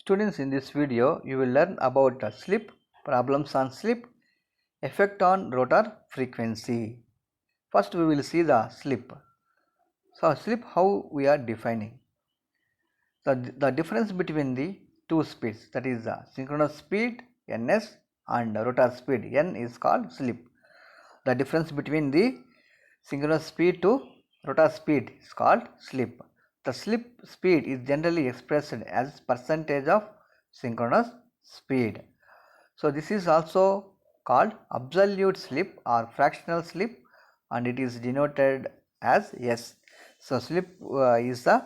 Students, in this video you will learn about slip, problems on slip, effect on rotor frequency. First we will see the slip. So slip, how we are defining. The difference between the two speeds, that is the synchronous speed ns and rotor speed n, is called slip. The difference between the synchronous speed to rotor speed is called slip. The slip speed is generally expressed as percentage of synchronous speed. So this is also called absolute slip or fractional slip, and it is denoted as S. So slip is the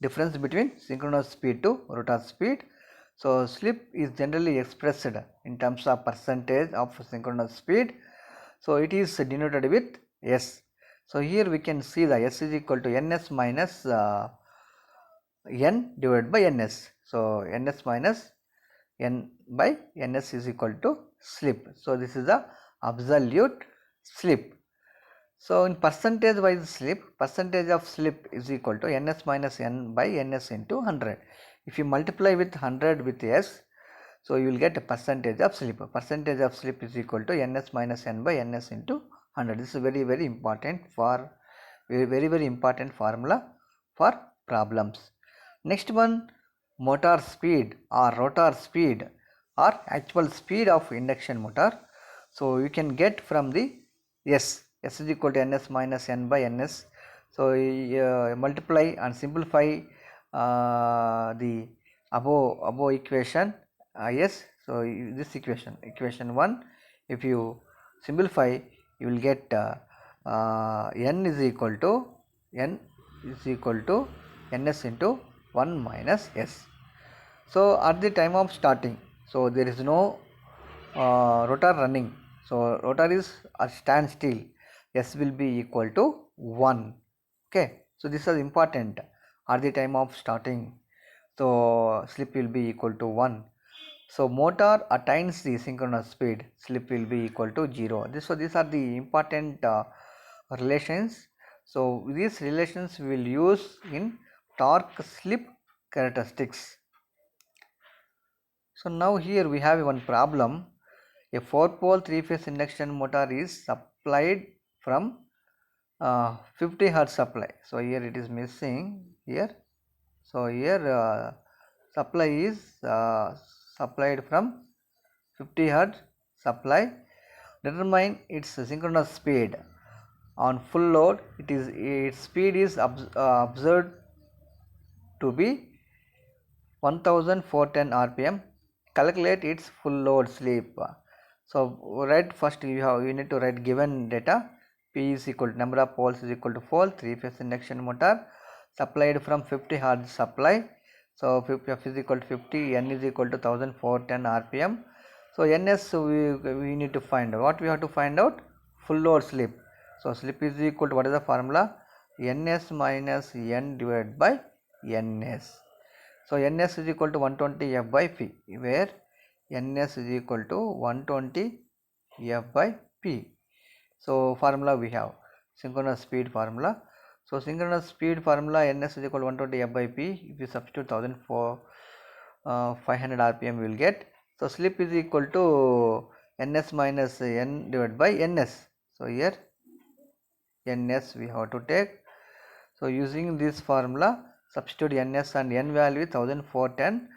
difference between synchronous speed to rotor speed. So slip is generally expressed in terms of percentage of synchronous speed. So it is denoted with S. So here we can see the S is equal to ns minus n divided by ns. So ns minus n by ns is equal to slip. So this is the absolute slip. So in percentage wise slip, percentage of slip is equal to ns minus n by ns into 100. If you multiply with 100 with s, so you will get a percentage of slip. Percentage of slip is equal to ns minus n by ns into 100. This is very important for very important formula for problems. Next one, motor speed or rotor speed or actual speed of induction motor. So you can get from the S is equal to ns minus n by ns. So multiply and simplify the above equation yes. So this equation 1, if you simplify, you will get n is equal to ns into 1 minus s. So at the time of starting, so there is no rotor running, so rotor is a standstill, s will be equal to 1. Okay, so this is important. At the time of starting, so slip will be equal to 1. So motor attains the synchronous speed, slip will be equal to 0. So these are the important relations. So these relations we will use in torque slip characteristics. So now here we have one problem. A 4-pole 3-phase induction motor is supplied from 50 hertz supply. So here it is missing here. So here supply is supplied from 50 hertz supply. Determine its synchronous speed on full load. Its speed is observed to be 1410 rpm. Calculate its full load slip. So first you need to write given data. P is equal to number of poles is equal to 4, 3-phase induction motor supplied from 50 hertz supply. So F is equal to 50, n is equal to 1410 rpm. So ns we need to find. What we have to find out? Full load slip. So slip is equal to, what is the formula? ns minus n divided by ns. So ns is equal to 120 f by p, where ns is equal to 120 f by p. So formula we have synchronous speed formula. So synchronous speed formula, ns is equal to 120 f by p. If you substitute 1500 rpm, we will get. So slip is equal to ns minus n divided by ns. So here ns we have to take. So using this formula, substitute ns and n value 1410,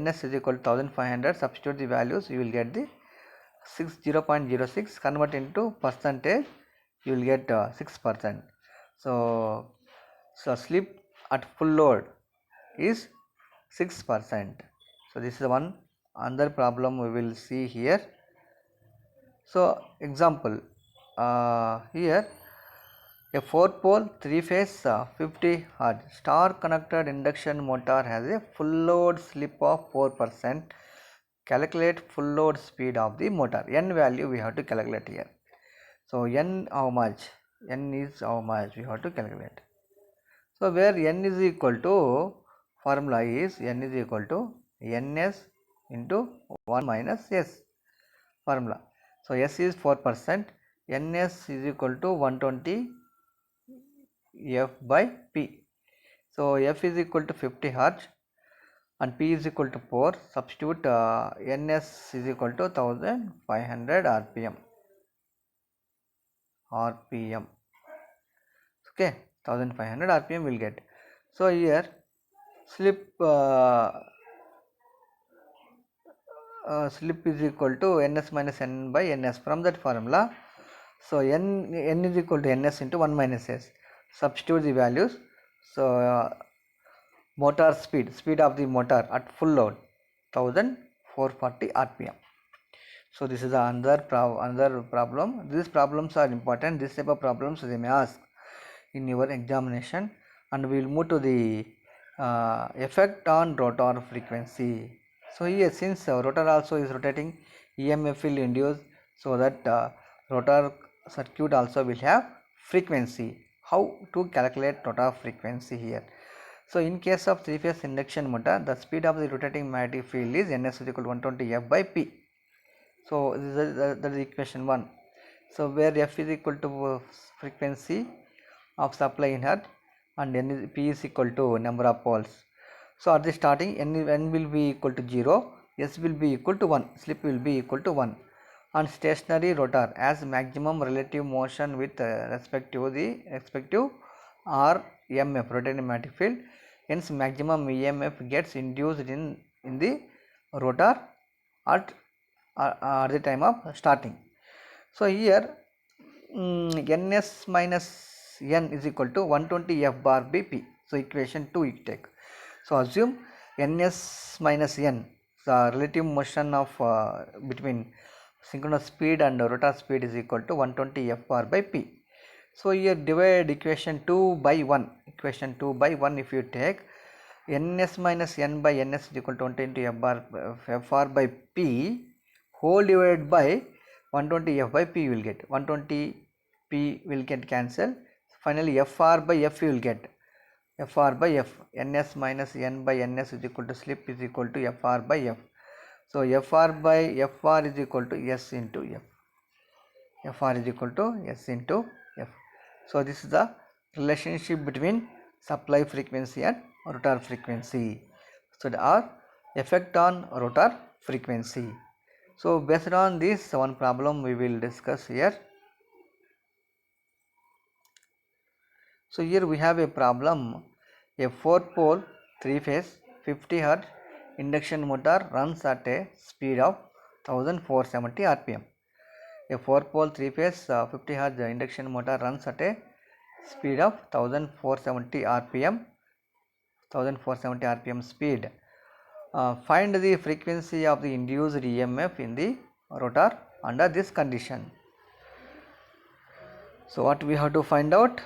ns is equal to 1500. Substitute the values, you will get the 0.06. Convert into percentage, you will get 6%. So slip at full load is 6%. So this is one another problem we will see here. So example, here a 4-pole 3-phase 50 hertz star connected induction motor has a full load slip of 4%. Calculate full load speed of the motor. N value we have to calculate here. So n how much? N is how much we have to calculate. So where n is equal to, formula is n is equal to ns into 1 minus s formula. So s is 4%, ns is equal to 120 f by p. So f is equal to 50 hertz and P is equal to 4. Substitute NS is equal to 1500 RPM. Okay, 1500 RPM will get. So here slip slip is equal to ns minus n by ns. From that formula, so n is equal to ns into 1 minus s. Substitute the values. So motor speed of the motor at full load 1440 rpm. So this is another problem. These problems are important. This type of problems they may ask in your examination. And we will move to the effect on rotor frequency. So here, since rotor also is rotating, EMF will induce, so that rotor circuit also will have frequency. How to calculate rotor frequency here? So in case of 3-phase induction motor, the speed of the rotating magnetic field is ns is equal to 120 f by p. So that is equation 1. So where f is equal to frequency of supply in hertz and p is equal to number of poles. So at the starting n will be equal to 0, s will be equal to 1, slip will be equal to 1. On stationary rotor has maximum relative motion with respect to the respective RMF, rotating magnetic field. Hence maximum EMF gets induced in the rotor at the time of starting. So here ns minus n is equal to 120 f bar by p. So equation 2 you take. So assume ns minus n, the relative motion of between synchronous speed and rotor speed is equal to 120 f bar by p. So here divide equation 2 by 1. Equation 2 by 1 if you take, ns minus n by ns is equal to 120 f bar by p whole divided by 120 f by p, will get 120 p will get cancelled. Finally fr by f you will get fr by f, ns minus n by ns is equal to slip is equal to fr by f. So fr by fr is equal to s into f. Fr is equal to s into f. So this is the relationship between supply frequency and rotor frequency. So the effect on rotor frequency. So based on this one problem we will discuss here. So here we have a problem. A 4-pole 3-phase 50 Hz induction motor runs at a speed of 1470 rpm. A 4-pole 3-phase 50 Hz induction motor runs at a speed of 1470 rpm. Speed. Find the frequency of the induced EMF in the rotor under this condition. So what we have to find out?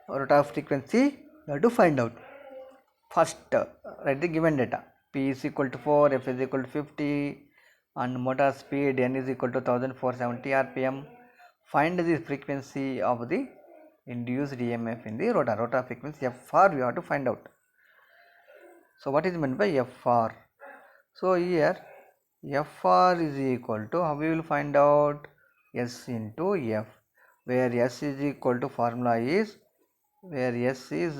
Rotor frequency we have to find out. First write the given data. P is equal to 4, F is equal to 50 and motor speed N is equal to 1470 rpm. Find the frequency of the induced EMF in the rotor. Rotor frequency Fr we have to find out. So what is meant by Fr? So here Fr is equal to, how we will find out? S into F, where S is equal to, formula is, where S is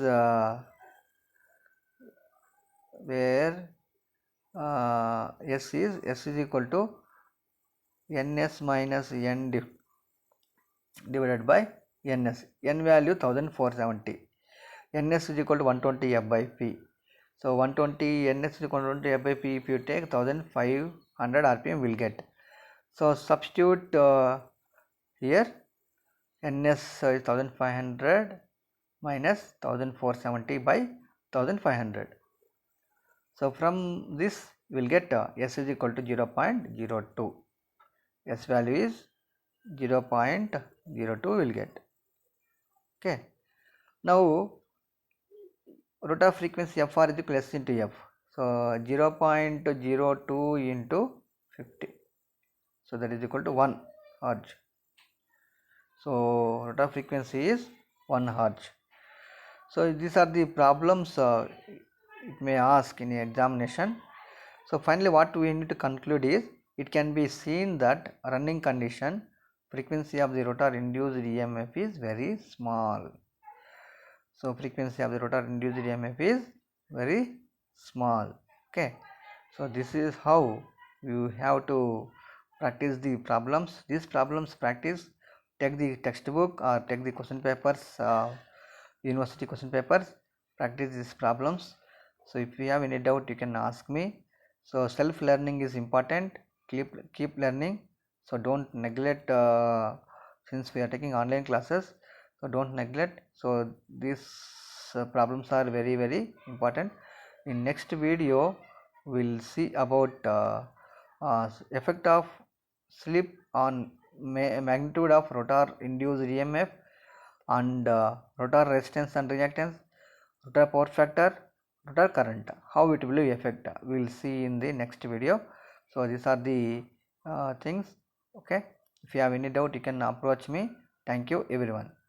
S is equal to ns minus n divided by ns. N value 1470, ns is equal to 120 f by p. So 120 ns is equal to 120 f by p. If you take 1500 rpm will get. So substitute here ns is 1500 minus 1470 by 1500. So from this we will get s is equal to 0.02. S value is 0.02 will get. Okay. Now rotor frequency Fr is equal to S into F. So 0.02 into 50. So that is equal to 1 Hz. So rotor frequency is 1 Hz. So these are the problems it may ask in examination. So finally what we need to conclude is, it can be seen that running condition frequency of the rotor induced EMF is very small. So frequency of the rotor induced EMF is very small. Okay. So this is how you have to practice the problems. These problems practice, take the textbook or take the question papers, university question papers, practice these problems. So if you have any doubt you can ask me. So self learning is important, keep learning. So don't neglect, since we are taking online classes, so don't neglect. So these problems are very important. In next video we'll see about effect of sleep on magnitude of rotor induced EMF and rotor resistance and reactance, rotor power factor, rotor current, how it will affect, we will see in the next video. So these are the things. Okay, if you have any doubt you can approach me. Thank you everyone.